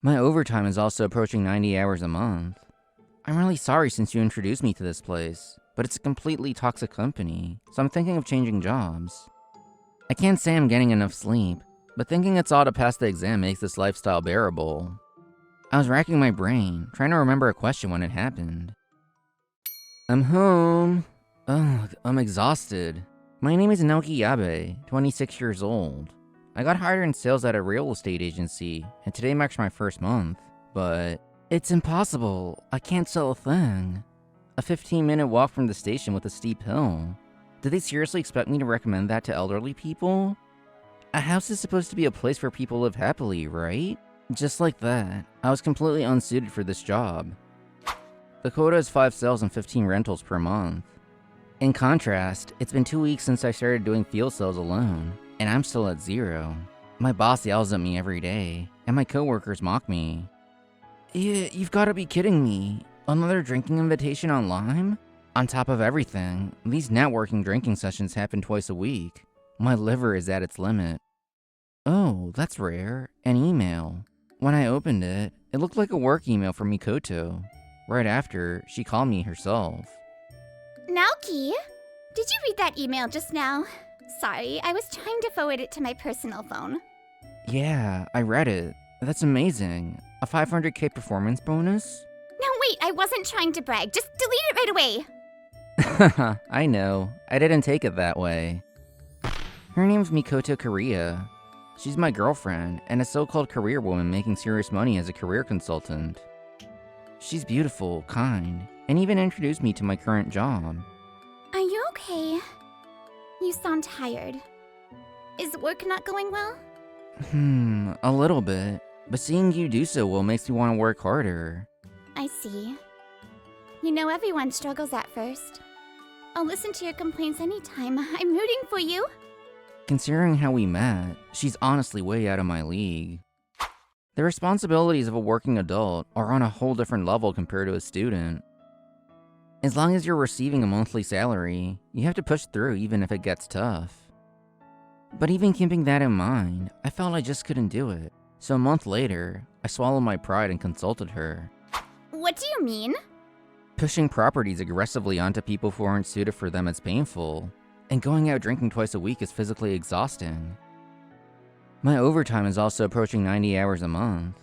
My overtime is also approaching 90 hours a month. I'm really sorry since you introduced me to this place, but it's a completely toxic company, so I'm thinking of changing jobs. I can't say I'm getting enough sleep, but thinking it's all to pass the exam makes this lifestyle bearable. I was racking my brain, trying to remember a question when it happened. I'm home. Ugh, I'm exhausted. My name is Naoki Yabe, 26 years old. I got hired in sales at a real estate agency, and today marks my first month, but it's impossible. I can't sell a thing. A 15-minute walk from the station with a steep hill. Did they seriously expect me to recommend that to elderly people? A house is supposed to be a place where people live happily, right? Just like that, I was completely unsuited for this job. The quota is 5 sales and 15 rentals per month. In contrast, it's been 2 weeks since I started doing field sales alone, and I'm still at 0. My boss yells at me every day, and my coworkers mock me. You've gotta be kidding me. Another drinking invitation on Lime? On top of everything, these networking drinking sessions happen twice a week. My liver is at its limit. Oh, that's rare. An email. When I opened it, it looked like a work email from Mikoto. Right after, she called me herself. Naoki, did you read that email just now? Sorry, I was trying to forward it to my personal phone. Yeah, I read it. That's amazing. A 500k performance bonus? No, wait, I wasn't trying to brag. Just delete it right away. I know. I didn't take it that way. Her name's Mikoto Korea. She's my girlfriend, and a so-called career woman making serious money as a career consultant. She's beautiful, kind, and even introduced me to my current job. Are you okay? You sound tired. Is work not going well? A little bit. But seeing you do so well makes me want to work harder. I see. You know, everyone struggles at first. I'll listen to your complaints anytime. I'm rooting for you. Considering how we met, she's honestly way out of my league. The responsibilities of a working adult are on a whole different level compared to a student. As long as you're receiving a monthly salary, you have to push through even if it gets tough. But even keeping that in mind, I felt I just couldn't do it. So a month later, I swallowed my pride and consulted her. What do you mean? Pushing properties aggressively onto people who aren't suited for them is painful, and going out drinking twice a week is physically exhausting. My overtime is also approaching 90 hours a month.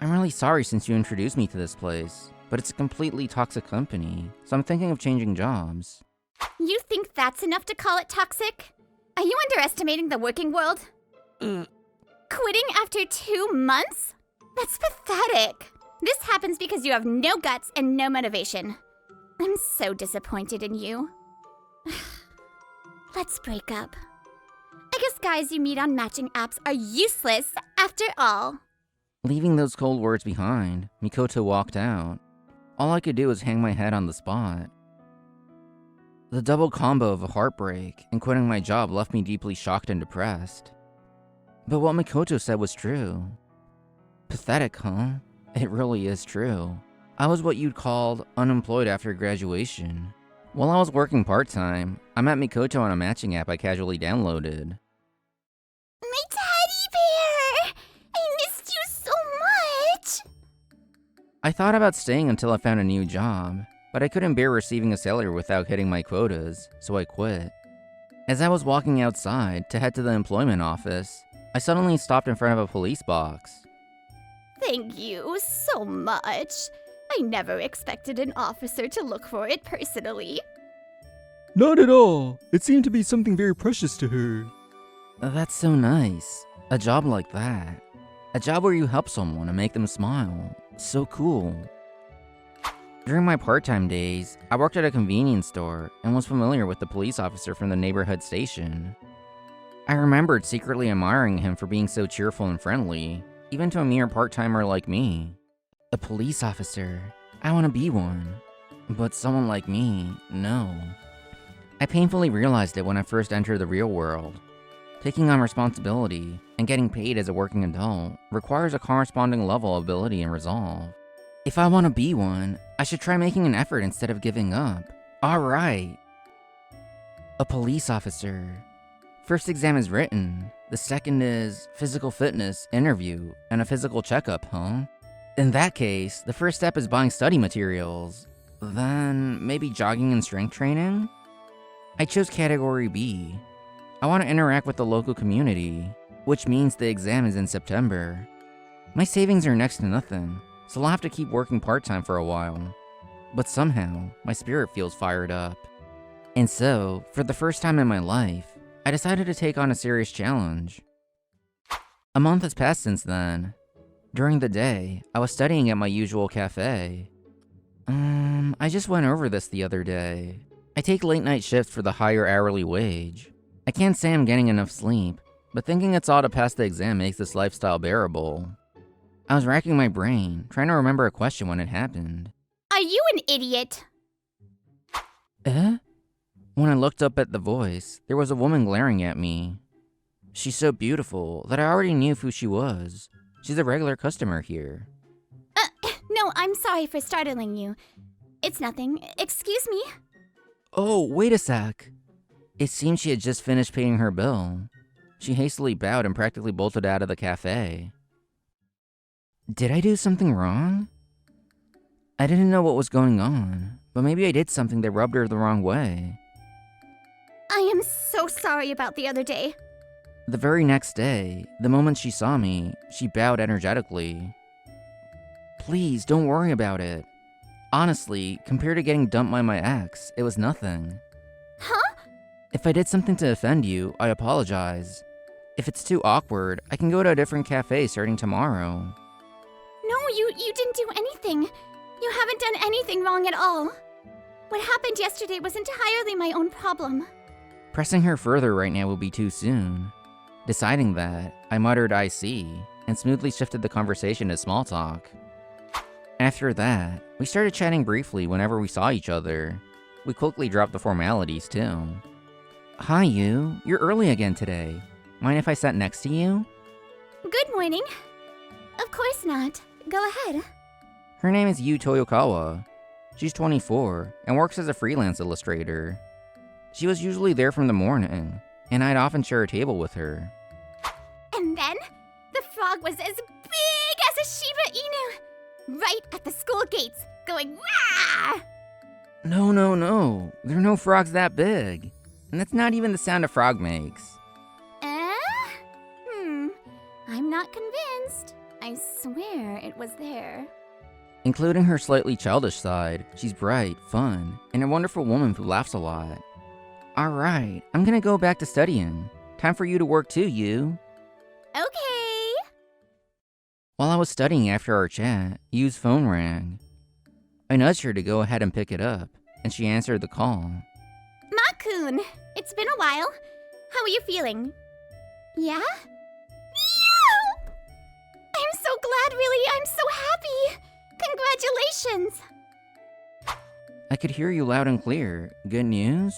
I'm really sorry since you introduced me to this place, but it's a completely toxic company, so I'm thinking of changing jobs. You think that's enough to call it toxic? Are you underestimating the working world? Quitting after 2 months? That's pathetic. This happens because you have no guts and no motivation. I'm so disappointed in you. Let's break up. I guess guys you meet on matching apps are useless after all. Leaving those cold words behind, Mikoto walked out. All I could do was hang my head on the spot. The double combo of a heartbreak and quitting my job left me deeply shocked and depressed. But what Mikoto said was true. Pathetic, huh? It really is true. I was what you'd call unemployed after graduation. While I was working part-time, I met Mikoto on a matching app I casually downloaded. My teddy bear! I missed you so much! I thought about staying until I found a new job, but I couldn't bear receiving a salary without hitting my quotas, so I quit. As I was walking outside to head to the employment office, I suddenly stopped in front of a police box. Thank you so much. I never expected an officer to look for it personally. Not at all. It seemed to be something very precious to her. That's so nice. A job like that. A job where you help someone and make them smile. So cool. During my part-time days, I worked at a convenience store and was familiar with the police officer from the neighborhood station. I remembered secretly admiring him for being so cheerful and friendly, even to a mere part-timer like me. A police officer. I want to be one. But someone like me, no. I painfully realized it when I first entered the real world. Taking on responsibility and getting paid as a working adult requires a corresponding level of ability and resolve. If I want to be one, I should try making an effort instead of giving up. Alright. A police officer. First exam is written. The second is physical fitness, interview, and a physical checkup, huh? In that case, the first step is buying study materials. Then, maybe jogging and strength training? I chose category B. I want to interact with the local community, which means the exam is in September. My savings are next to nothing, so I'll have to keep working part-time for a while. But somehow, my spirit feels fired up. And so, for the first time in my life, I decided to take on a serious challenge. A month has passed since then. During the day, I was studying at my usual café. I just went over this the other day. I take late night shifts for the higher hourly wage. I can't say I'm getting enough sleep, but thinking it's all to pass the exam makes this lifestyle bearable. I was racking my brain, trying to remember a question when it happened. Are you an idiot? Eh? When I looked up at the voice, there was a woman glaring at me. She's so beautiful that I already knew who she was. She's a regular customer here. No, I'm sorry for startling you. It's nothing. Excuse me? Oh, wait a sec. It seemed she had just finished paying her bill. She hastily bowed and practically bolted out of the cafe. Did I do something wrong? I didn't know what was going on, but maybe I did something that rubbed her the wrong way. I am so sorry about the other day. The very next day, the moment she saw me, she bowed energetically. Please, don't worry about it. Honestly, compared to getting dumped by my ex, it was nothing. Huh? If I did something to offend you, I apologize. If it's too awkward, I can go to a different cafe starting tomorrow. No, you didn't do anything. You haven't done anything wrong at all. What happened yesterday was entirely my own problem. Pressing her further right now would be too soon. Deciding that, I muttered I see, and smoothly shifted the conversation to small talk. After that, we started chatting briefly whenever we saw each other. We quickly dropped the formalities too. Hi you, you're early again today. Mind if I sat next to you? Good morning. Of course not. Go ahead. Her name is Yu Toyokawa. She's 24 and works as a freelance illustrator. She was usually there from the morning, and I'd often share a table with her. And then, the frog was as big as a Shiba Inu, right at the school gates, going rah! No. There are no frogs that big. And that's not even the sound a frog makes. I'm not convinced. I swear it was there. Including her slightly childish side, she's bright, fun, and a wonderful woman who laughs a lot. Alright, I'm gonna go back to studying. Time for you to work too, you. Okay. While I was studying after our chat, Yu's phone rang. I nudged her to go ahead and pick it up, and she answered the call. Ma-kun, it's been a while. How are you feeling? Yeah? I'm so glad, really. I'm so happy. Congratulations. I could hear you loud and clear. Good news?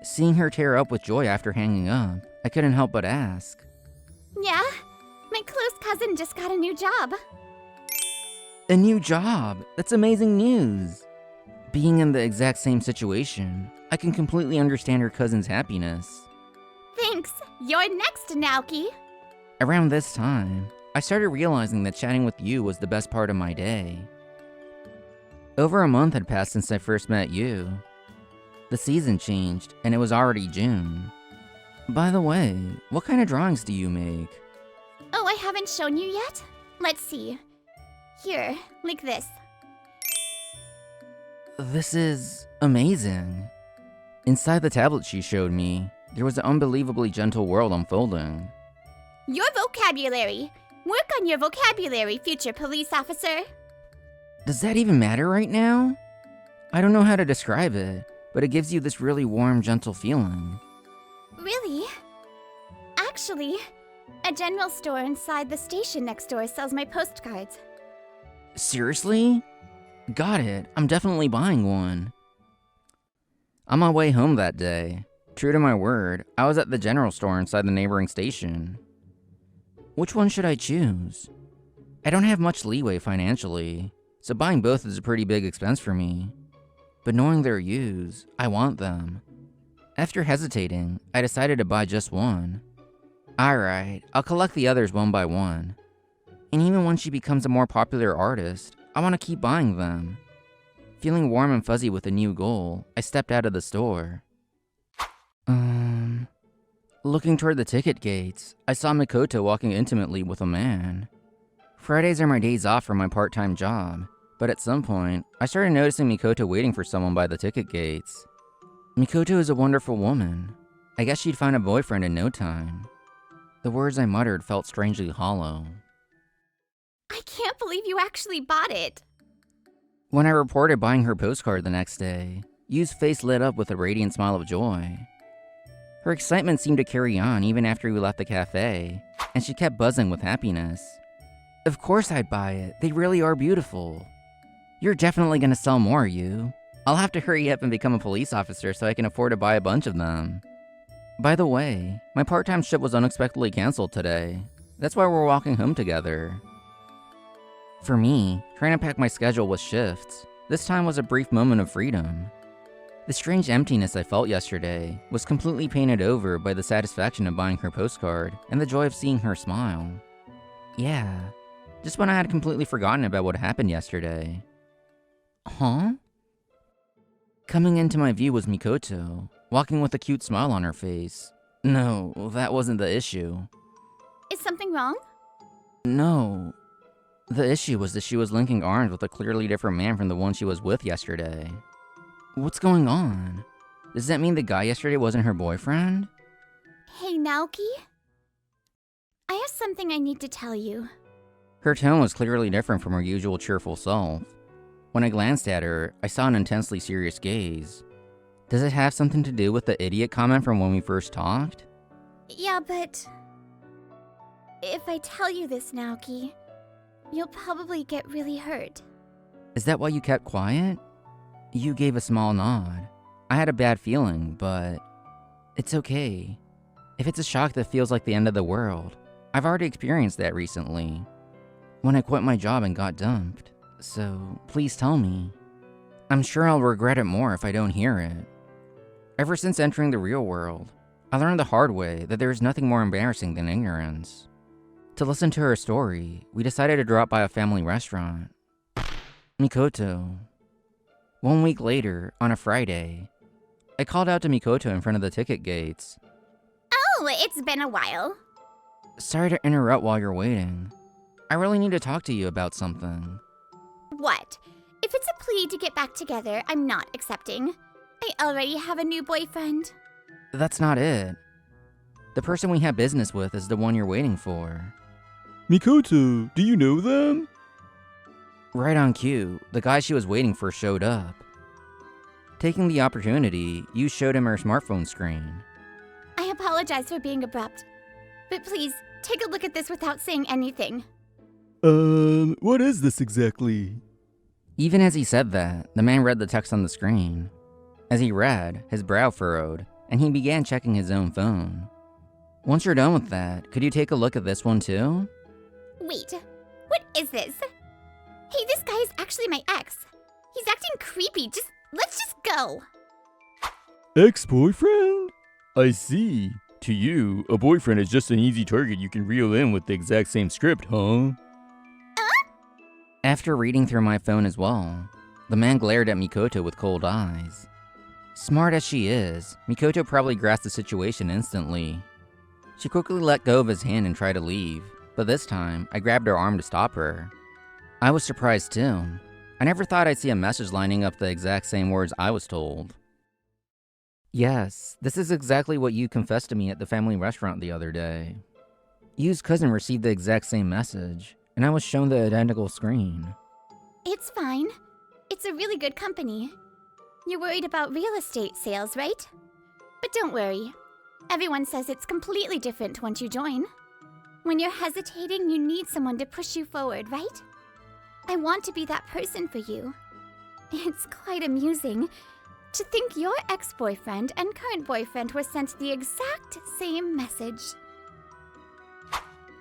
Seeing her tear up with joy after hanging up, I couldn't help but ask. Yeah, my close cousin just got a new job. A new job? That's amazing news. Being in the exact same situation, I can completely understand her cousin's happiness. Thanks. You're next, Naoki. Around this time, I started realizing that chatting with you was the best part of my day. Over a month had passed since I first met you. The season changed, and it was already June. By the way, what kind of drawings do you make? Oh, I haven't shown you yet? Let's see. Here, like this. This is amazing. Inside the tablet she showed me, there was an unbelievably gentle world unfolding. Your vocabulary. Work on your vocabulary, future police officer. Does that even matter right now? I don't know how to describe it, but it gives you this really warm, gentle feeling. Really? Actually, a general store inside the station next door sells my postcards. Seriously? Got it. I'm definitely buying one. On my way home that day, true to my word, I was at the general store inside the neighboring station. Which one should I choose? I don't have much leeway financially, so buying both is a pretty big expense for me. But knowing they're used, I want them. After hesitating, I decided to buy just one. Alright, I'll collect the others one by one. And even when she becomes a more popular artist, I want to keep buying them. Feeling warm and fuzzy with a new goal, I stepped out of the store. Looking toward the ticket gates, I saw Mikoto walking intimately with a man. Fridays are my days off from my part-time job, but at some point, I started noticing Mikoto waiting for someone by the ticket gates. Mikoto is a wonderful woman. I guess she'd find a boyfriend in no time. The words I muttered felt strangely hollow. I can't believe you actually bought it. When I reported buying her postcard the next day, Yu's face lit up with a radiant smile of joy. Her excitement seemed to carry on even after we left the cafe, and she kept buzzing with happiness. Of course I'd buy it. They really are beautiful. You're definitely gonna sell more, Yu. I'll have to hurry up and become a police officer so I can afford to buy a bunch of them. By the way, my part-time shift was unexpectedly canceled today. That's why we're walking home together. For me, trying to pack my schedule with shifts, this time was a brief moment of freedom. The strange emptiness I felt yesterday was completely painted over by the satisfaction of buying her postcard and the joy of seeing her smile. Yeah, just when I had completely forgotten about what happened yesterday. Huh? Coming into my view was Mikoto, walking with a cute smile on her face. No, that wasn't the issue. Is something wrong? No. The issue was that she was linking arms with a clearly different man from the one she was with yesterday. What's going on? Does that mean the guy yesterday wasn't her boyfriend? Hey, Naoki? I have something I need to tell you. Her tone was clearly different from her usual cheerful self. When I glanced at her, I saw an intensely serious gaze. Does it have something to do with the idiot comment from when we first talked? Yeah, but... if I tell you this, Naoki, you'll probably get really hurt. Is that why you kept quiet? You gave a small nod. I had a bad feeling, but it's okay. If it's a shock that feels like the end of the world, I've already experienced that recently. When I quit my job and got dumped. So please tell me. I'm sure I'll regret it more if I don't hear it. Ever since entering the real world, I learned the hard way that there is nothing more embarrassing than ignorance. To listen to her story, we decided to drop by a family restaurant. Mikoto. 1 week later, on a Friday, I called out to Mikoto in front of the ticket gates. Oh, it's been a while. Sorry to interrupt while you're waiting. I really need to talk to you about something. What? If it's a plea to get back together, I'm not accepting. I already have a new boyfriend. That's not it. The person we have business with is the one you're waiting for. Mikoto, do you know them? Right on cue, the guy she was waiting for showed up. Taking the opportunity, you showed him her smartphone screen. I apologize for being abrupt, but please, take a look at this without saying anything. What is this exactly? Even as he said that, the man read the text on the screen. As he read, his brow furrowed, and he began checking his own phone. Once you're done with that, could you take a look at this one too? Wait, what is this? Hey, this guy is actually my ex. He's acting creepy. Let's just go. Ex-boyfriend? I see. To you, a boyfriend is just an easy target you can reel in with the exact same script, huh? After reading through my phone as well, the man glared at Mikoto with cold eyes. Smart as she is, Mikoto probably grasped the situation instantly. She quickly let go of his hand and tried to leave, but this time, I grabbed her arm to stop her. I was surprised too. I never thought I'd see a message lining up the exact same words I was told. Yes, this is exactly what you confessed to me at the family restaurant the other day. Yu's cousin received the exact same message, and I was shown the identical screen. It's fine. It's a really good company. You're worried about real estate sales, right? But don't worry. Everyone says it's completely different once you join. When you're hesitating, you need someone to push you forward, right? I want to be that person for you. It's quite amusing to think your ex-boyfriend and current boyfriend were sent the exact same message.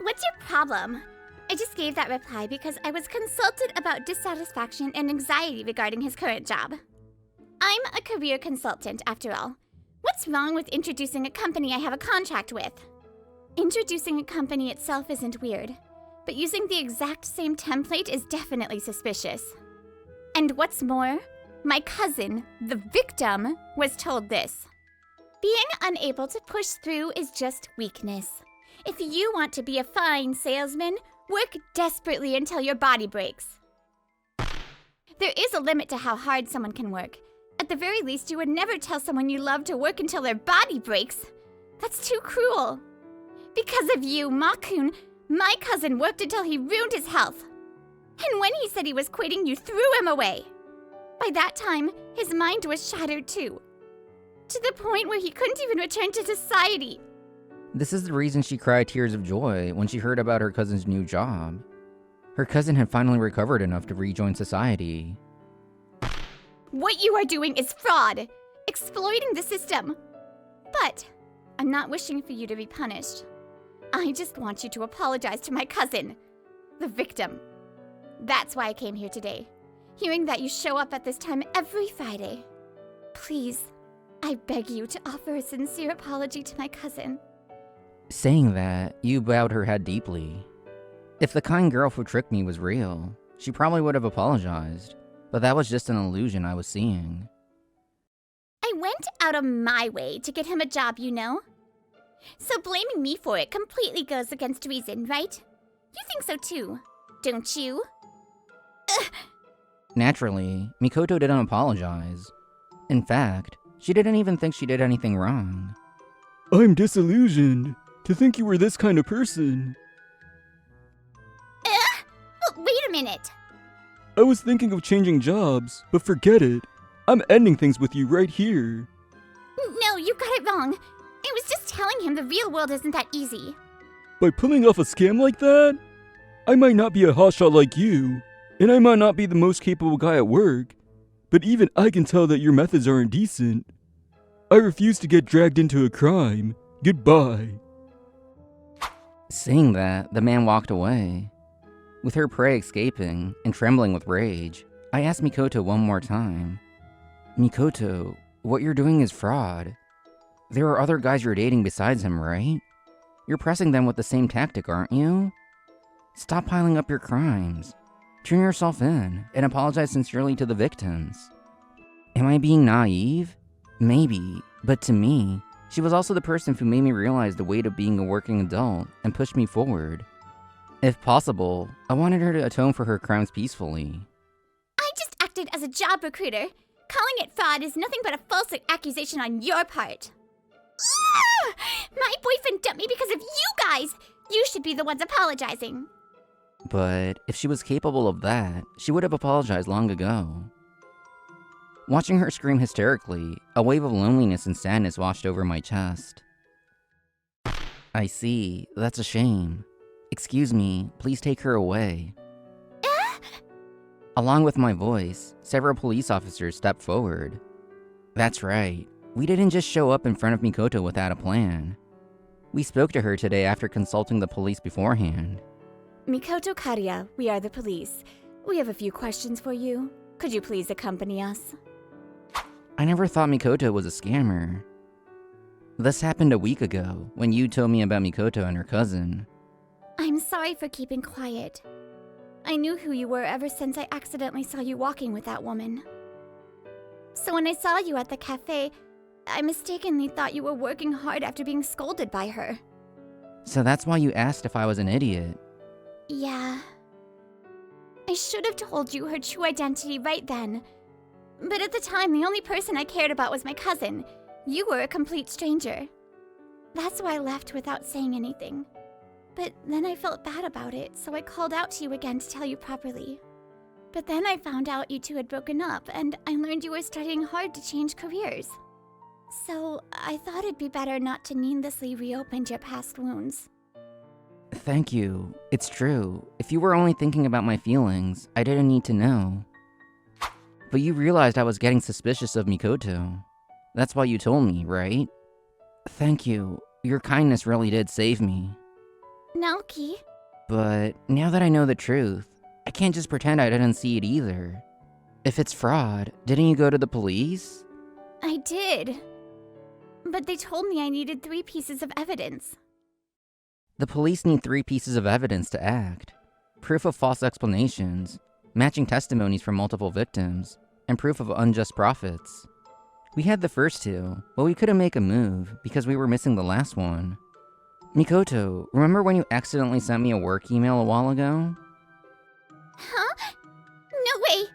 What's your problem? I just gave that reply because I was consulted about dissatisfaction and anxiety regarding his current job. I'm a career consultant, after all. What's wrong with introducing a company I have a contract with? Introducing a company itself isn't weird, but using the exact same template is definitely suspicious. And what's more, my cousin, the victim, was told this. Being unable to push through is just weakness. If you want to be a fine salesman, work desperately until your body breaks. There is a limit to how hard someone can work. At the very least, you would never tell someone you love to work until their body breaks. That's too cruel. Because of you, Makun, my cousin worked until he ruined his health. And when he said he was quitting, you threw him away. By that time, his mind was shattered too. To the point where he couldn't even return to society. This is the reason she cried tears of joy when she heard about her cousin's new job. Her cousin had finally recovered enough to rejoin society. What you are doing is fraud, exploiting the system. But I'm not wishing for you to be punished. I just want you to apologize to my cousin, the victim. That's why I came here today, hearing that you show up at this time every Friday. Please, I beg you to offer a sincere apology to my cousin. Saying that, you bowed her head deeply. If the kind girl who tricked me was real, she probably would have apologized, but that was just an illusion I was seeing. I went out of my way to get him a job, you know. So blaming me for it completely goes against reason, right? You think so too, don't you? Naturally, Mikoto didn't apologize. In fact, she didn't even think she did anything wrong. I'm disillusioned. To think you were this kind of person. Wait a minute. I was thinking of changing jobs, but forget it. I'm ending things with you right here. No, you got it wrong. I was just telling him the real world isn't that easy. By pulling off a scam like that? I might not be a hotshot like you, and I might not be the most capable guy at work, but even I can tell that your methods aren't decent. I refuse to get dragged into a crime. Goodbye. Saying that, the man walked away. With her prey escaping and trembling with rage, I asked Mikoto one more time. Mikoto, what you're doing is fraud. There are other guys you're dating besides him, right? You're pressing them with the same tactic, aren't you? Stop piling up your crimes. Turn yourself in and apologize sincerely to the victims. Am I being naive? Maybe, but to me, she was also the person who made me realize the weight of being a working adult and pushed me forward. If possible, I wanted her to atone for her crimes peacefully. I just acted as a job recruiter. Calling it fraud is nothing but a false accusation on your part. My boyfriend dumped me because of you guys! You should be the ones apologizing. But if she was capable of that, she would have apologized long ago. Watching her scream hysterically, a wave of loneliness and sadness washed over my chest. I see, that's a shame. Excuse me, please take her away. Along with my voice, several police officers stepped forward. That's right, we didn't just show up in front of Mikoto without a plan. We spoke to her today after consulting the police beforehand. Mikoto Kariya, we are the police. We have a few questions for you. Could you please accompany us? I never thought Mikoto was a scammer. This happened a week ago, when you told me about Mikoto and her cousin. I'm sorry for keeping quiet. I knew who you were ever since I accidentally saw you walking with that woman. So when I saw you at the cafe, I mistakenly thought you were working hard after being scolded by her. So that's why you asked if I was an idiot. Yeah. I should have told you her true identity right then. But at the time, the only person I cared about was my cousin. You were a complete stranger. That's why I left without saying anything. But then I felt bad about it, so I called out to you again to tell you properly. But then I found out you two had broken up, and I learned you were studying hard to change careers. So I thought it'd be better not to needlessly reopen your past wounds. Thank you. It's true. If you were only thinking about my feelings, I didn't need to know. But you realized I was getting suspicious of Mikoto. That's why you told me, right? Thank you. Your kindness really did save me. Naoki? But now that I know the truth, I can't just pretend I didn't see it either. If it's fraud, didn't you go to the police? I did. But they told me I needed 3 pieces of evidence. The police need 3 pieces of evidence to act: proof of false explanations, matching testimonies from multiple victims, and proof of unjust profits. We had the first 2, but we couldn't make a move because we were missing the last one. Mikoto, remember when you accidentally sent me a work email a while ago? Huh? No way!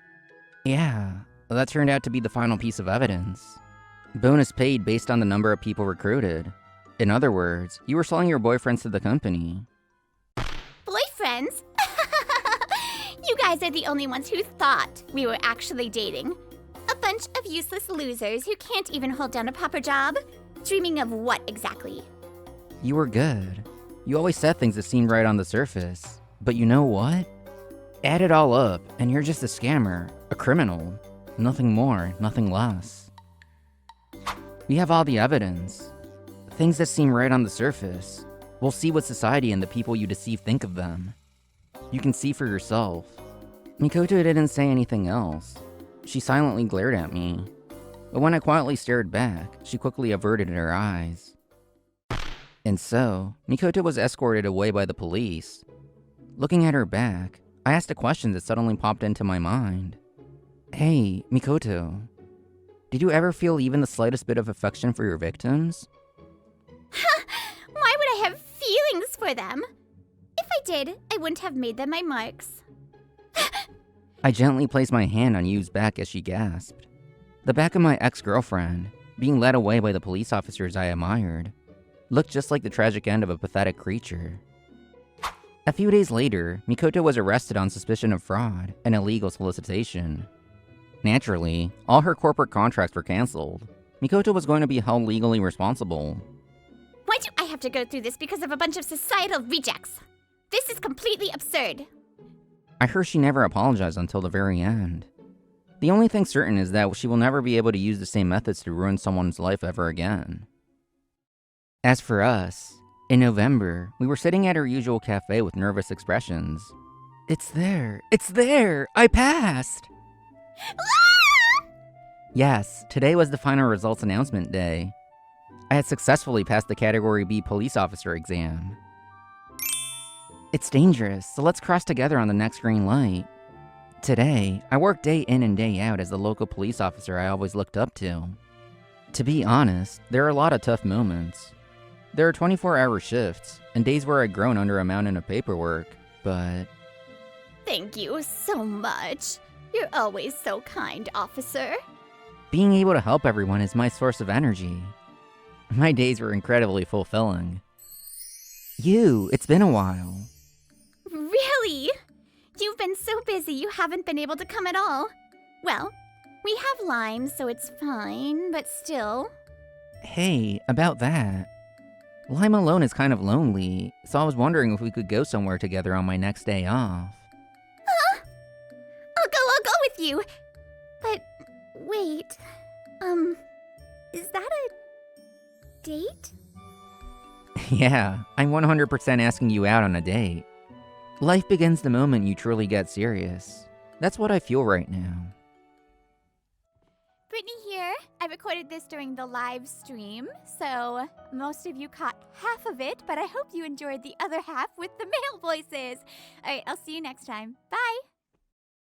Yeah, that turned out to be the final piece of evidence. Bonus paid based on the number of people recruited. In other words, you were selling your boyfriends to the company. Boyfriends? You guys are the only ones who thought we were actually dating. A bunch of useless losers who can't even hold down a proper job. Dreaming of what exactly? You were good. You always said things that seemed right on the surface. But you know what? Add it all up, and you're just a scammer, a criminal. Nothing more, nothing less. We have all the evidence. Things that seem right on the surface. We'll see what society and the people you deceive think of them. You can see for yourself. Mikoto didn't say anything else. She silently glared at me. But when I quietly stared back, she quickly averted her eyes. And so, Mikoto was escorted away by the police. Looking at her back, I asked a question that suddenly popped into my mind. Hey, Mikoto. Did you ever feel even the slightest bit of affection for your victims? Why would I have feelings for them? If I did, I wouldn't have made them my marks. I gently placed my hand on Yu's back as she gasped. The back of my ex-girlfriend, being led away by the police officers I admired, looked just like the tragic end of a pathetic creature. A few days later, Mikoto was arrested on suspicion of fraud and illegal solicitation. Naturally, all her corporate contracts were canceled. Mikoto was going to be held legally responsible. Why do I have to go through this because of a bunch of societal rejects? This is completely absurd. I heard she never apologized until the very end. The only thing certain is that she will never be able to use the same methods to ruin someone's life ever again. As for us, in November, we were sitting at our usual café with nervous expressions. It's there! It's there! I passed! Yes, today was the final results announcement day. I had successfully passed the Category B police officer exam. It's dangerous, so let's cross together on the next green light. Today, I work day in and day out as the local police officer I always looked up to. To be honest, there are a lot of tough moments. There are 24-hour shifts, and days where I groan under a mountain of paperwork, but... Thank you so much. You're always so kind, officer. being able to help everyone is my source of energy. My days were incredibly fulfilling. It's been a while. Really? You've been so busy you haven't been able to come at all. Well, we have Lyme, so it's fine, but still. Hey, about that. Lyme alone is kind of lonely, so I was wondering if we could go somewhere together on my next day off. Huh? I'll go with you. But, wait. Is that a date? Yeah, I'm 100% asking you out on a date. Life begins the moment you truly get serious. That's what I feel right now. Brittany here. I recorded this during the live stream, so most of you caught half of it, but I hope you enjoyed the other half with the male voices. All right, I'll see you next time. Bye!